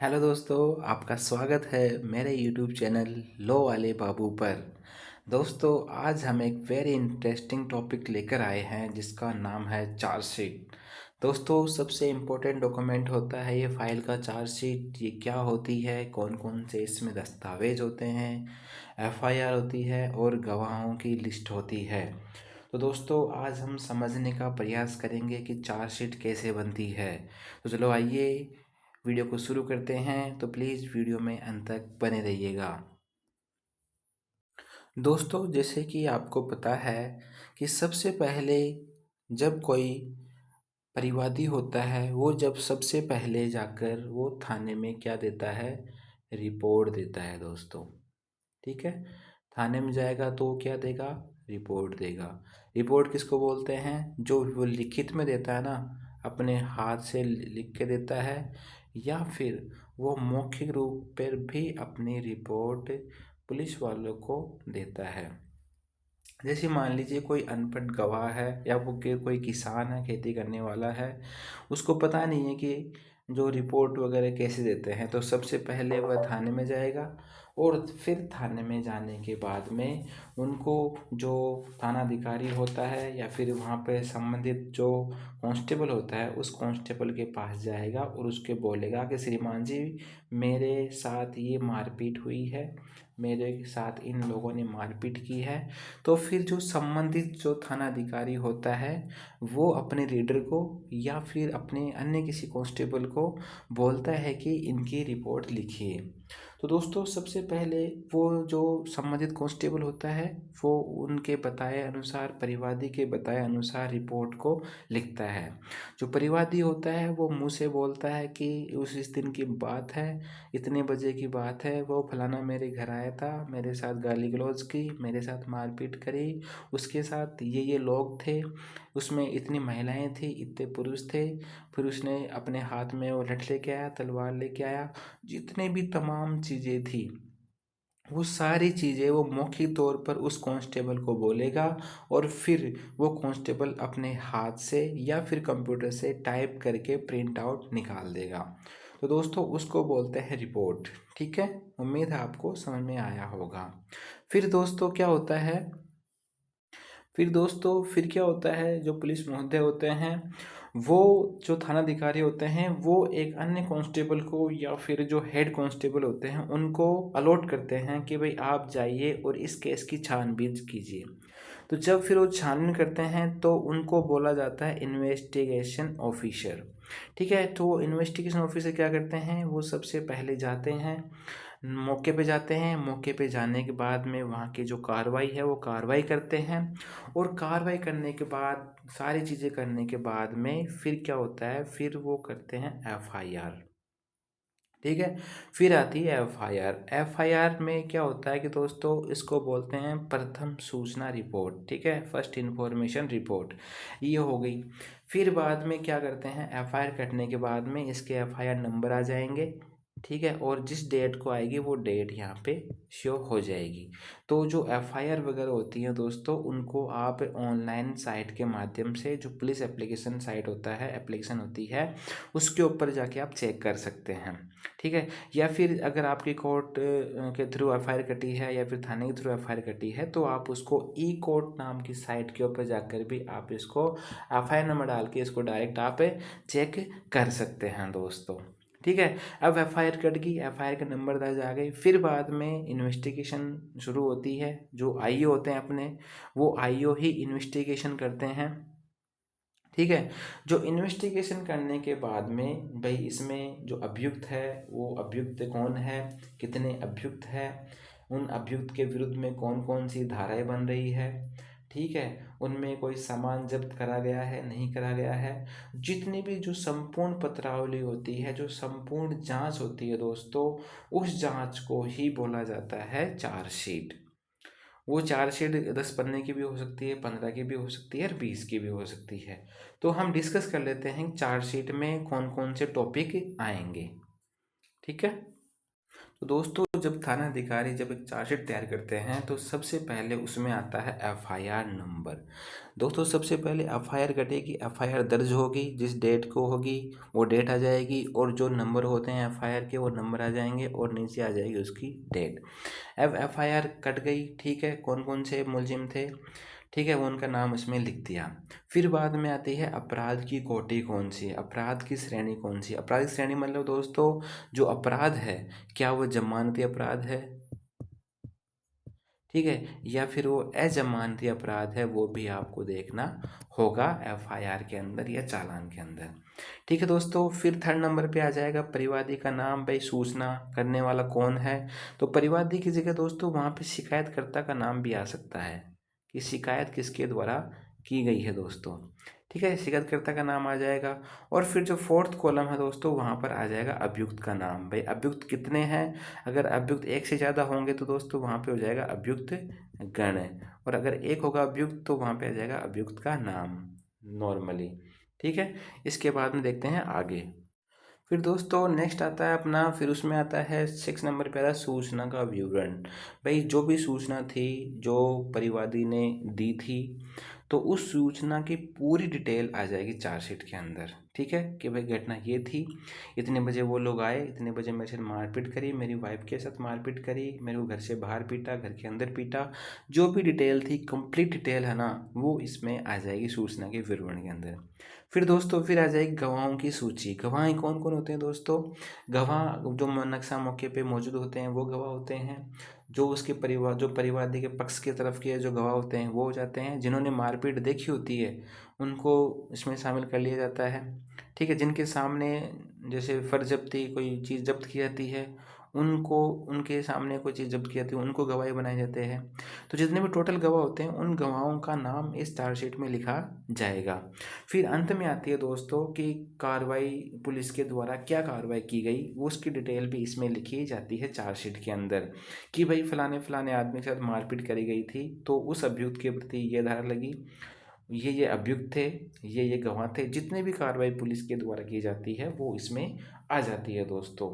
Hello दोस्तों, आपका स्वागत है मेरे यूट्यूब चैनल लो वाले बाबू पर। दोस्तों, आज हम एक वेरी इंटरेस्टिंग टॉपिक लेकर आए हैं जिसका नाम है चार्जशीट। दोस्तों, सबसे इम्पोर्टेंट डॉक्यूमेंट होता है ये फाइल का चार्जशीट। ये क्या होती है, कौन कौन से इसमें दस्तावेज होते हैं, एफआईआर होती है और गवाहों की लिस्ट होती है। तो दोस्तों, आज हम समझने का प्रयास करेंगे कि चार्जशीट कैसे बनती है। तो चलो आइए वीडियो को शुरू करते हैं। तो प्लीज़ वीडियो में अंत तक बने रहिएगा। दोस्तों, जैसे कि आपको पता है कि सबसे पहले जब कोई परिवादी होता है, वो जब सबसे पहले जाकर वो थाने में क्या देता है, रिपोर्ट देता है दोस्तों। ठीक है, थाने में जाएगा तो वो क्या देगा, रिपोर्ट देगा। रिपोर्ट किसको बोलते हैं, जो वो लिखित में देता है ना, अपने हाथ से लिख के देता है, या फिर वो मौखिक रूप पर भी अपनी रिपोर्ट पुलिस वालों को देता है। जैसे मान लीजिए कोई अनपढ़ गवाह है या वो कोई किसान है, खेती करने वाला है, उसको पता नहीं है कि जो रिपोर्ट वगैरह कैसे देते हैं। तो सबसे पहले वह थाने में जाएगा और फिर थाने में जाने के बाद में उनको जो थानाधिकारी होता है या फिर वहाँ पे संबंधित जो कांस्टेबल होता है, उस कांस्टेबल के पास जाएगा और उसके बोलेगा कि श्रीमान जी, मेरे साथ ये मारपीट हुई है, मेरे साथ इन लोगों ने मारपीट की है। तो फिर जो संबंधित जो थानाधिकारी होता है, वो अपने रीडर को या फिर अपने अन्य किसी कांस्टेबल को बोलता है कि इनकी रिपोर्ट लिखिए। तो दोस्तों, सबसे पहले वो जो संबंधित कांस्टेबल होता है, वो उनके बताए अनुसार, परिवादी के बताए अनुसार रिपोर्ट को लिखता है। जो परिवादी होता है वो मुंह से बोलता है कि उस इस दिन की बात है, इतने बजे की बात है, वो फलाना मेरे घर आया था, मेरे साथ गाली गलौज की, मेरे साथ मारपीट करी, उसके साथ ये लोग थे, उसमें इतनी महिलाएं थी, इतने पुरुष थे। फिर उसने अपने हाथ में वो लठ लेके आया, तलवार लेके आया, जितने भी तमाम चीज़ें थी, वो सारी चीज़ें वो मौखिक तौर पर उस कांस्टेबल को बोलेगा और फिर वो कांस्टेबल अपने हाथ से या फिर कंप्यूटर से टाइप करके प्रिंट आउट निकाल देगा। तो दोस्तों, उसको बोलते हैं रिपोर्ट। ठीक है, उम्मीद है आपको समझ में आया होगा। फिर दोस्तों क्या होता है, फिर क्या होता है, जो पुलिस महोदय होते हैं, वो जो थानाधिकारी होते हैं, वो एक अन्य कांस्टेबल को या फिर जो हेड कांस्टेबल होते हैं उनको अलॉट करते हैं कि भाई आप जाइए और इस केस की छानबीन कीजिए। तो जब फिर वो छानबीन करते हैं तो उनको बोला जाता है इन्वेस्टिगेशन ऑफिसर। ठीक है, तो इन्वेस्टिगेशन ऑफिसर क्या करते हैं, वो सबसे पहले जाते हैं, मौके पे जाते हैं, मौके पे जाने के बाद में वहाँ की जो कार्रवाई है वो कार्रवाई करते हैं। और कार्रवाई करने के बाद, सारी चीज़ें करने के बाद में फिर क्या होता है, फिर वो करते हैं एफआईआर। ठीक है, फिर आती है एफआईआर। एफआईआर में क्या होता है कि दोस्तों, इसको बोलते हैं प्रथम सूचना रिपोर्ट। ठीक है, फर्स्ट इन्फॉर्मेशन रिपोर्ट, ये हो गई। फिर बाद में क्या करते हैं, एफआईआर कटने के बाद में इसके एफआईआर नंबर आ जाएंगे। ठीक है, और जिस डेट को आएगी वो डेट यहाँ पे शो हो जाएगी। तो जो एफआईआर वगैरह होती है दोस्तों, उनको आप ऑनलाइन साइट के माध्यम से, जो पुलिस एप्लीकेशन साइट होता है, एप्लीकेशन होती है, उसके ऊपर जाके आप चेक कर सकते हैं। ठीक है, या फिर अगर आपकी कोर्ट के थ्रू एफआईआर कटी है या फिर थाने के थ्रू एफआईआर कटी है, तो आप उसको ई कोर्ट नाम की साइट के ऊपर जाकर भी आप इसको एफआईआर नंबर डाल के इसको डायरेक्ट आप चेक कर सकते हैं दोस्तों। ठीक है, अब एफआईआर कट गई, एफआईआर का नंबर दर्ज आ गई, फिर बाद में इन्वेस्टिगेशन शुरू होती है। जो आईओ होते हैं अपने, वो आईओ ही इन्वेस्टिगेशन करते हैं। ठीक है, जो इन्वेस्टिगेशन करने के बाद में भाई इसमें जो अभियुक्त है, वो अभियुक्त कौन है, कितने अभियुक्त है, उन अभियुक्त के विरुद्ध में कौन कौन सी धाराएं बन रही है, ठीक है, उनमें कोई सामान जब्त करा गया है, नहीं करा गया है, जितनी भी जो संपूर्ण पत्रावली होती है, जो संपूर्ण जांच होती है दोस्तों, उस जांच को ही बोला जाता है चार्जशीट। वो चार्जशीट 10 पन्ने की भी हो सकती है, 15 की भी हो सकती है और 20 की भी हो सकती है। तो हम डिस्कस कर लेते हैं चार्जशीट में कौन कौन से टॉपिक आएंगे। ठीक है, तो दोस्तों जब थाना अधिकारी जब एक चार्जशीट तैयार करते हैं तो सबसे पहले उसमें आता है एफआईआर नंबर। दोस्तों सबसे पहले एफआईआर कटेगी, एफआईआर दर्ज होगी, जिस डेट को होगी वो डेट आ जाएगी और जो नंबर होते हैं एफआईआर के वो नंबर आ जाएंगे और नीचे आ जाएगी उसकी डेट। अब एफआईआर कट गई, ठीक है, कौन कौन से मुलजिम थे, ठीक है, वो उनका नाम उसमें लिख दिया। फिर बाद में आती है अपराध की कोटि कौन सी है, अपराध की श्रेणी कौन सी। अपराध की श्रेणी मतलब दोस्तों जो अपराध है क्या वो जमानती अपराध है, ठीक है, या फिर वो अजमानती अपराध है, वो भी आपको देखना होगा एफआईआर के अंदर या चालान के अंदर। ठीक है दोस्तों, फिर थर्ड नंबर पे आ जाएगा परिवादी का नाम, भाई सूचना करने वाला कौन है। तो परिवादी की जगह दोस्तों वहाँ पे शिकायतकर्ता का नाम भी आ सकता है कि शिकायत किसके द्वारा की गई है दोस्तों, ठीक है, शिकायतकर्ता का नाम आ जाएगा। और फिर जो फोर्थ कॉलम है दोस्तों वहाँ पर आ जाएगा अभियुक्त का नाम, भाई अभियुक्त कितने हैं, अगर अभियुक्त एक से ज़्यादा होंगे तो दोस्तों वहाँ पे हो जाएगा अभियुक्त गण, और अगर एक होगा अभियुक्त तो वहाँ पे आ जाएगा अभियुक्त का नाम नॉर्मली, ठीक है। इसके बाद में देखते हैं आगे। फिर दोस्तों नेक्स्ट आता है अपना, फिर उसमें आता है 6 नंबर पे आता है सूचना का विवरण। भाई जो भी सूचना थी जो परिवादी ने दी थी तो उस सूचना की पूरी डिटेल आ जाएगी चार्जशीट के अंदर, ठीक है, कि भाई घटना ये थी, इतने बजे वो लोग आए, इतने बजे मेरे साथ मारपीट करी, मेरी वाइफ के साथ मारपीट करी, मेरे को घर से बाहर पीटा, घर के अंदर पीटा, जो भी डिटेल थी कंप्लीट डिटेल है ना वो इसमें आ जाएगी सूचना के विवरण के अंदर। फिर दोस्तों फिर आ जाएगी गवाहों की सूची। गवाह कौन कौन होते हैं दोस्तों, गवाह जो नक्शा मौके पे मौजूद होते हैं वो गवाह होते हैं, जो उसके परिवार जो परिवादी के पक्ष की तरफ के जो गवाह होते हैं वो हो जाते हैं, जिन्होंने मारपीट देखी होती है उनको इसमें शामिल कर लिया जाता है, ठीक है, जिनके सामने जैसे फर्ज जब्ती कोई चीज़ जब्त की जाती है उनको, उनके सामने कोई चीज़ जब्त की जाती है उनको गवाही बनाए जाते हैं। तो जितने भी टोटल गवाह होते हैं उन गवाहों का नाम इस चार्जशीट में लिखा जाएगा। फिर अंत में आती है दोस्तों कि कार्रवाई पुलिस के द्वारा क्या कार्रवाई की गई वो उसकी डिटेल भी इसमें लिखी जाती है चार्जशीट के अंदर, कि भाई फलाने फलाने आदमी के साथ मारपीट करी गई थी तो उस अभियुक्त के प्रति ये धारा लगी, ये अभियुक्त थे, ये गवाह थे, जितने भी कार्रवाई पुलिस के द्वारा की जाती है वो इसमें आ जाती है दोस्तों।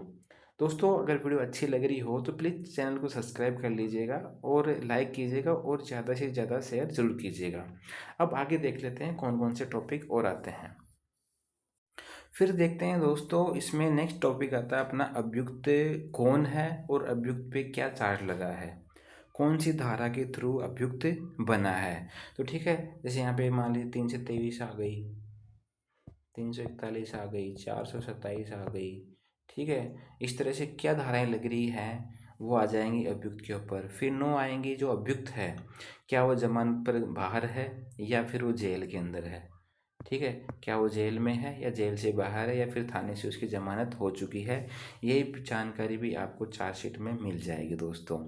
दोस्तों अगर वीडियो अच्छी लग रही हो तो प्लीज़ चैनल को सब्सक्राइब कर लीजिएगा और लाइक कीजिएगा और ज़्यादा से ज़्यादा शेयर ज़रूर कीजिएगा। अब आगे देख लेते हैं कौन कौन से टॉपिक और आते हैं। फिर देखते हैं दोस्तों इसमें नेक्स्ट टॉपिक आता है अपना अभियुक्त कौन है और अभियुक्त पे क्या चार्ज लगा है, कौन सी धारा के थ्रू अभियुक्त बना है। तो ठीक है, जैसे यहाँ पे मान लीजिए 323 आ गई, 341 आ गई, 427 आ गई, ठीक है, इस तरह से क्या धाराएं लग रही हैं वो आ जाएंगी अभियुक्त के ऊपर। फिर नो आएंगी जो अभियुक्त है क्या वो जमानत पर बाहर है या फिर वो जेल के अंदर है, ठीक है, क्या वो जेल में है या जेल से बाहर है या फिर थाने से उसकी ज़मानत हो चुकी है, यही जानकारी भी आपको चार्जशीट में मिल जाएगी दोस्तों,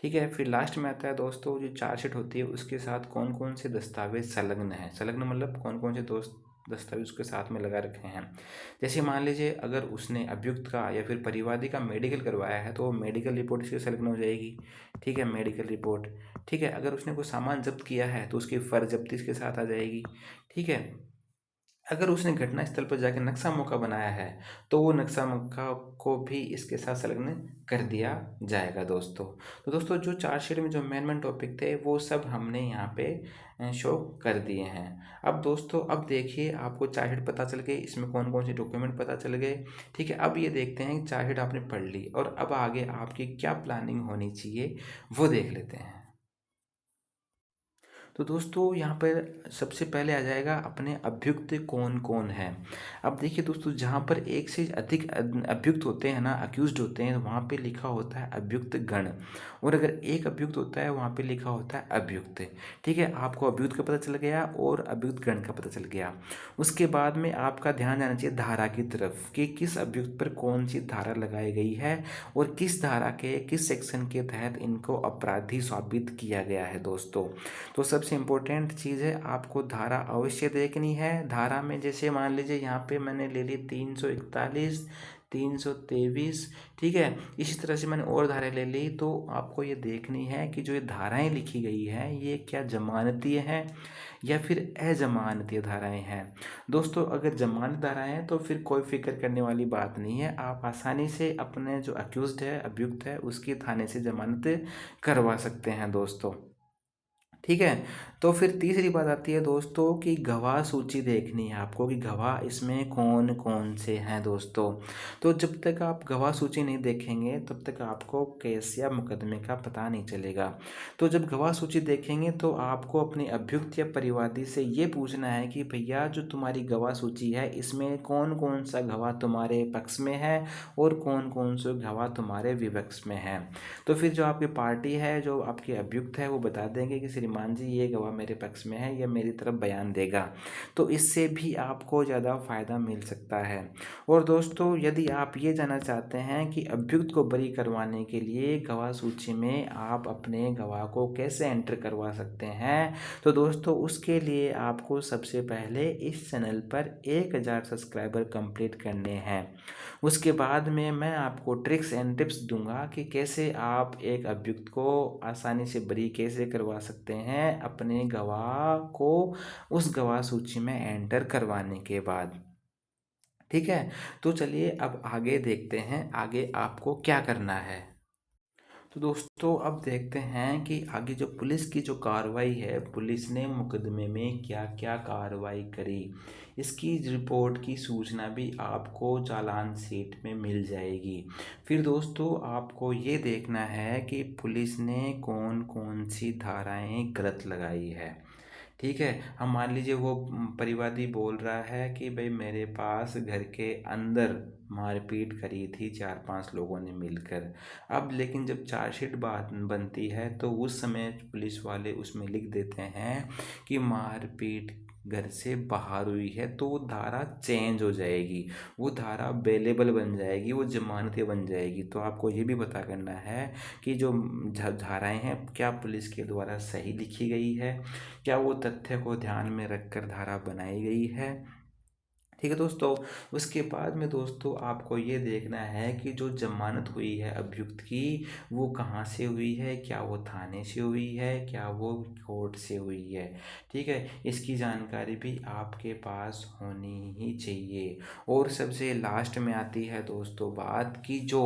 ठीक है। फिर लास्ट में आता है दोस्तों जो चार्जशीट होती है उसके साथ कौन कौन से दस्तावेज संलग्न है, संलग्न मतलब कौन कौन से दोस्त दस्तावेज उसके साथ में लगा रखे हैं। जैसे मान लीजिए अगर उसने अभियुक्त का या फिर परिवादी का मेडिकल करवाया है तो मेडिकल रिपोर्ट इसके संलग्न हो जाएगी, ठीक है, मेडिकल रिपोर्ट, ठीक है। अगर उसने कोई सामान जब्त किया है तो उसकी फर्ज जब्ती इसके साथ आ जाएगी, ठीक है। अगर उसने घटना स्थल पर जाकर नक्शा मौका बनाया है तो वो नक्शा मौका को भी इसके साथ संलग्न कर दिया जाएगा दोस्तों। तो दोस्तों जो चार्जशीट में जो मेन टॉपिक थे वो सब हमने यहाँ पे शो कर दिए हैं। अब दोस्तों अब देखिए आपको चार्जशीट पता चल गई, इसमें कौन कौन से डॉक्यूमेंट पता चल गए, ठीक है। अब ये देखते हैं चार्जशीट आपने पढ़ ली और अब आगे आपकी क्या प्लानिंग होनी चाहिए वो देख लेते हैं। तो दोस्तों यहाँ पर सबसे पहले आ जाएगा अपने अभियुक्त कौन कौन है। अब देखिए दोस्तों जहाँ पर एक से अधिक अभियुक्त होते हैं ना, अक्यूज्ड होते हैं, वहाँ पे लिखा होता है अभियुक्त गण, और अगर एक अभियुक्त होता है वहाँ पे लिखा होता है अभियुक्त, ठीक है। आपको अभियुक्त का पता चल गया और अभियुक्त गण का पता चल गया। उसके बाद में आपका ध्यान जाना चाहिए धारा की तरफ कि किस अभियुक्त पर कौन सी धारा लगाई गई है और किस धारा के किस सेक्शन के तहत इनको अपराधी साबित किया गया है दोस्तों। तो सबसे इम्पोर्टेंट चीज़ है आपको धारा अवश्य देखनी है। धारा में जैसे मान लीजिए यहाँ पे मैंने ले ली 341, 323, ठीक है। इसी तरह से मैंने और धाराएं ले ली। तो आपको ये देखनी है कि जो ये धाराएं लिखी गई हैं ये क्या जमानतीय हैं या फिर अजमानतीय धाराएं हैं। दोस्तों अगर जमानत धाराएं हैं तो फिर कोई फिक्र करने वाली बात नहीं है, आप आसानी से अपने जो अक्यूज्ड है, अभियुक्त है, उसकी थाने से जमानत करवा सकते हैं दोस्तों, ठीक है। तो फिर तीसरी बात आती है दोस्तों कि गवाह सूची देखनी है आपको कि गवाह इसमें कौन कौन से हैं दोस्तों। तो जब तक आप गवाह सूची नहीं देखेंगे तब तक आपको केस या मुकदमे का पता नहीं चलेगा। तो जब गवाह सूची देखेंगे तो आपको अपने अभियुक्त या परिवादी से ये पूछना है कि भैया जो तुम्हारी गवाह सूची है इसमें कौन कौन सा गवाह तुम्हारे पक्ष में है और कौन कौन से गवाह तुम्हारे विपक्ष में है। तो फिर जो आपकी पार्टी है, जो आपके अभियुक्त है, वो बता देंगे कि श्रीमान जी ये गवाह मेरे पक्ष में है या मेरी तरफ बयान देगा। तो इससे भी आपको ज़्यादा फ़ायदा मिल सकता है। और दोस्तों यदि आप ये जानना चाहते हैं कि अभियुक्त को बरी करवाने के लिए गवाह सूची में आप अपने गवाह को कैसे एंटर करवा सकते हैं, तो दोस्तों उसके लिए आपको सबसे पहले इस चैनल पर 1000 सब्सक्राइबर कंप्लीट करने हैं। उसके बाद में मैं आपको ट्रिक्स एंड टिप्स दूंगा कि कैसे आप एक अभियुक्त को आसानी से बरी कैसे करवा सकते हैं अपने गवाह को उस गवाह सूची में एंटर करवाने के बाद, ठीक है। तो चलिए अब आगे देखते हैं आगे आपको क्या करना है। तो दोस्तों अब देखते हैं कि आगे जो पुलिस की जो कार्रवाई है, पुलिस ने मुकदमे में क्या क्या कार्रवाई करी, इसकी रिपोर्ट की सूचना भी आपको चालान शीट में मिल जाएगी। फिर दोस्तों आपको ये देखना है कि पुलिस ने कौन कौन सी धाराएं गलत लगाई है, ठीक है। हम मान लीजिए वो परिवादी बोल रहा है कि भाई मेरे पास घर के अंदर मारपीट करी थी 4-5 लोगों ने मिलकर। अब लेकिन जब चार्जशीट बात बनती है तो उस समय पुलिस वाले उसमें लिख देते हैं कि मारपीट घर से बाहर हुई है, तो वो धारा चेंज हो जाएगी, वो धारा बेलेबल बन जाएगी, वो जमानती बन जाएगी। तो आपको ये भी पता करना है कि जो धाराएं हैं क्या पुलिस के द्वारा सही लिखी गई है, क्या वो तथ्य को ध्यान में रखकर धारा बनाई गई है, ठीक है दोस्तों। उसके बाद में दोस्तों आपको ये देखना है कि जो जमानत हुई है अभियुक्त की वो कहाँ से हुई है, क्या वो थाने से हुई है, क्या वो कोर्ट से हुई है, ठीक है। इसकी जानकारी भी आपके पास होनी ही चाहिए। और सबसे लास्ट में आती है दोस्तों बात कि जो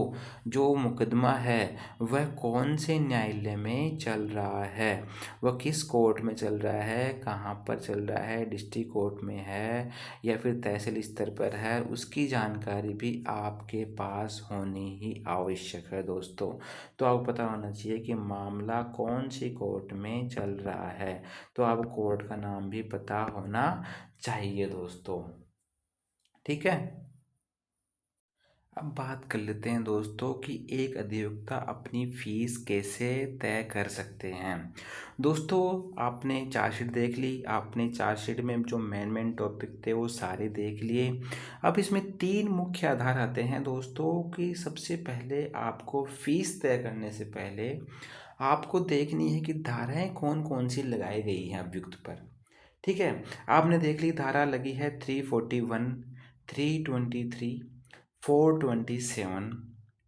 जो मुकदमा है वह कौन से न्यायालय में चल रहा है, वह किस कोर्ट में चल रहा है, कहाँ पर चल रहा है, डिस्ट्रिक्ट कोर्ट में है या फिर तहसील स्तर पर है, उसकी जानकारी भी आपके पास होनी ही आवश्यक है दोस्तों। तो आपको पता होना चाहिए कि मामला कौन सी कोर्ट में चल रहा है, तो आपको कोर्ट का नाम भी पता होना चाहिए दोस्तों, ठीक है। अब बात कर लेते हैं दोस्तों कि एक अधिवक्ता अपनी फीस कैसे तय कर सकते हैं। दोस्तों आपने चार्जशीट देख ली, आपने चार्जशीट में जो मेन टॉपिक थे वो सारे देख लिए। अब इसमें 3 मुख्य आधार आते हैं दोस्तों कि सबसे पहले आपको फीस तय करने से पहले आपको देखनी है कि धाराएं कौन कौन सी लगाई गई हैं अभियुक्त पर, ठीक है। आपने देख ली धारा लगी है 341, 323, 427,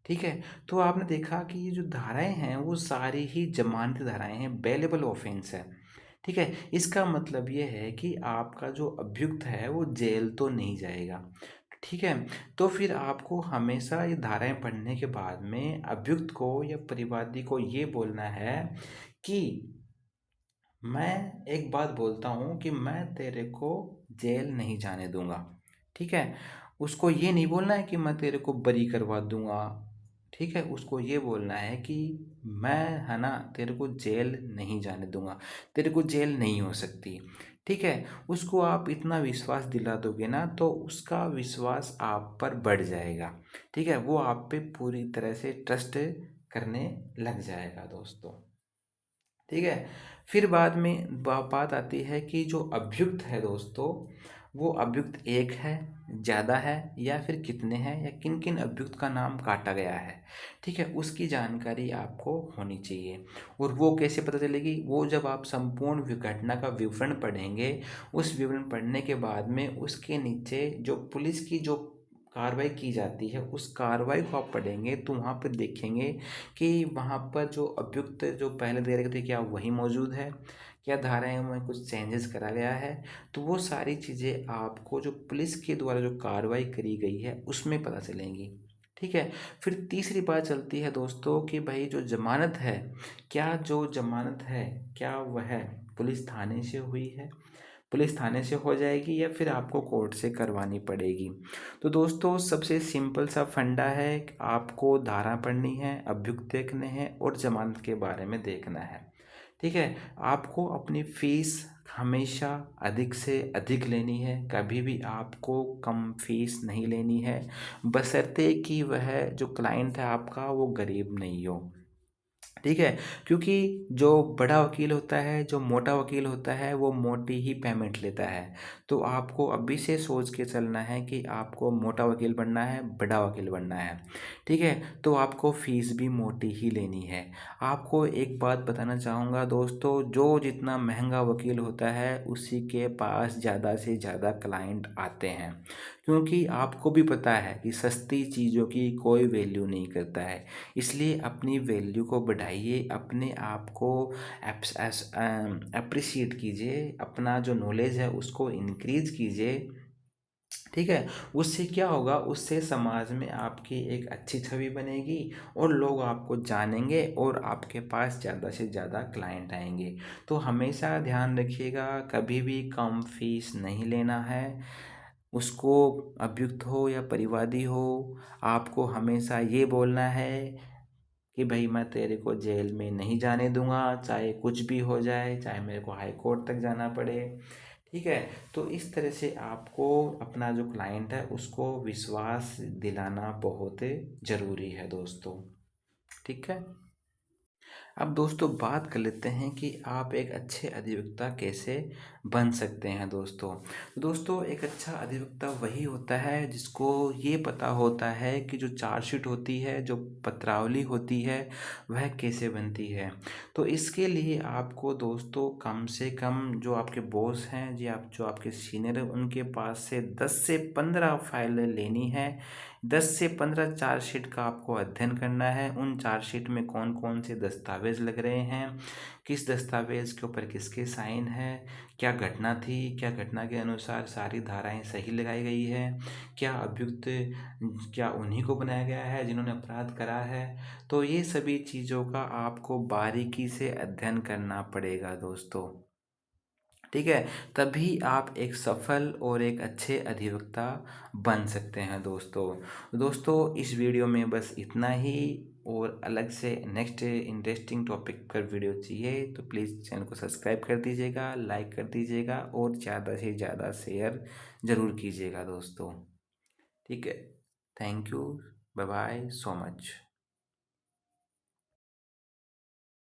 ठीक है। तो आपने देखा कि ये जो धाराएं हैं वो सारी ही जमानती धाराएं हैं, बेलेबल ऑफेंस है, ठीक है। इसका मतलब ये है कि आपका जो अभियुक्त है वो जेल तो नहीं जाएगा, ठीक है। तो फिर आपको हमेशा ये धाराएं पढ़ने के बाद में अभियुक्त को या परिवादी को ये बोलना है कि मैं एक बात बोलता हूँ कि मैं तेरे को जेल नहीं जाने दूंगा, ठीक है। उसको ये नहीं बोलना है कि मैं तेरे को बरी करवा दूंगा, ठीक है। उसको ये बोलना है कि मैं है ना तेरे को जेल नहीं जाने दूंगा, तेरे को जेल नहीं हो सकती, ठीक है। उसको आप इतना विश्वास दिला दोगे ना तो उसका विश्वास आप पर बढ़ जाएगा, ठीक है। वो आप पे पूरी तरह से ट्रस्ट करने लग जाएगा दोस्तों, ठीक है। फिर बाद में बात आती है कि जो अभियुक्त है दोस्तों वो अभियुक्त एक है, ज़्यादा है या फिर कितने हैं या किन किन अभियुक्त का नाम काटा गया है, ठीक है। उसकी जानकारी आपको होनी चाहिए। और वो कैसे पता चलेगी, वो जब आप संपूर्ण घटना का विवरण पढ़ेंगे, उस विवरण पढ़ने के बाद में उसके नीचे जो पुलिस की जो कार्रवाई की जाती है, उस कार्रवाई को आप पढ़ेंगे तो वहाँ पर देखेंगे कि वहाँ पर जो अभियुक्त जो पहले दे रखे थे क्या वही मौजूद है, क्या धाराएँ में कुछ चेंजेस करा गया है। तो वो सारी चीज़ें आपको जो पुलिस के द्वारा जो कार्रवाई करी गई है उसमें पता चलेंगी। ठीक है। फिर तीसरी बात चलती है दोस्तों कि भाई जो ज़मानत है, क्या जो ज़मानत है क्या वह पुलिस थाने से हुई है, पुलिस थाने से हो जाएगी या फिर आपको कोर्ट से करवानी पड़ेगी। तो दोस्तों सबसे सिंपल सा फंडा है कि आपको धारा पढ़नी है, अभियुक्त देखने हैं और ज़मानत के बारे में देखना है। ठीक है। आपको अपनी फ़ीस हमेशा अधिक से अधिक लेनी है, कभी भी आपको कम फ़ीस नहीं लेनी है, बशर्ते कि वह जो क्लाइंट है आपका वो गरीब नहीं हो। ठीक है। क्योंकि जो बड़ा वकील होता है, जो मोटा वकील होता है, वो मोटी ही पेमेंट लेता है। तो आपको अभी से सोच के चलना है कि आपको मोटा वकील बनना है, बड़ा वकील बनना है। ठीक है। तो आपको फ़ीस भी मोटी ही लेनी है। आपको एक बात बताना चाहूँगा दोस्तों, जो जितना महंगा वकील होता है उसी के पास ज़्यादा से ज़्यादा क्लाइंट आते हैं। क्योंकि आपको भी पता है कि सस्ती चीज़ों की कोई वैल्यू नहीं करता है। इसलिए अपनी वैल्यू को बढ़ाइए, अपने आप को एप्रिशिएट कीजिए, अपना जो नॉलेज है उसको इंक्रीज़ कीजिए। ठीक है। उससे क्या होगा, उससे समाज में आपकी एक अच्छी छवि बनेगी और लोग आपको जानेंगे और आपके पास ज़्यादा से ज़्यादा क्लाइंट आएंगे। तो हमेशा ध्यान रखिएगा, कभी भी कम फीस नहीं लेना है। उसको अभियुक्त हो या परिवादी हो, आपको हमेशा ये बोलना है कि भाई मैं तेरे को जेल में नहीं जाने दूंगा, चाहे कुछ भी हो जाए, चाहे मेरे को हाई कोर्ट तक जाना पड़े। ठीक है। तो इस तरह से आपको अपना जो क्लाइंट है उसको विश्वास दिलाना बहुत ज़रूरी है दोस्तों। ठीक है। अब दोस्तों बात कर लेते हैं कि आप एक अच्छे अधिवक्ता कैसे बन सकते हैं दोस्तों। दोस्तों एक अच्छा अधिवक्ता वही होता है जिसको ये पता होता है कि जो चार्जशीट होती है, जो पत्रावली होती है, वह कैसे बनती है। तो इसके लिए आपको दोस्तों कम से कम जो आपके बॉस हैं जी, आप जो आपके सीनियर हैं उनके पास से 10 से 15 फाइलें लेनी है। 10 से 15 चार्जशीट का आपको अध्ययन करना है। उन चार्जशीट में कौन कौन से दस्तावेज़ लग रहे हैं, किस दस्तावेज़ के ऊपर किसके साइन है, क्या घटना थी, क्या घटना के अनुसार सारी धाराएं सही लगाई गई है, क्या अभियुक्त क्या उन्हीं को बनाया गया है जिन्होंने अपराध करा है। तो ये सभी चीज़ों का आपको बारीकी से अध्ययन करना पड़ेगा दोस्तों। ठीक है। तभी आप एक सफल और एक अच्छे अधिवक्ता बन सकते हैं दोस्तों। दोस्तों इस वीडियो में बस इतना ही, और अलग से नेक्स्ट इंटरेस्टिंग टॉपिक पर वीडियो चाहिए तो प्लीज़ चैनल को सब्सक्राइब कर दीजिएगा, लाइक कर दीजिएगा और ज़्यादा से ज़्यादा शेयर ज़रूर कीजिएगा दोस्तों। ठीक है। Thank you. Bye bye so much.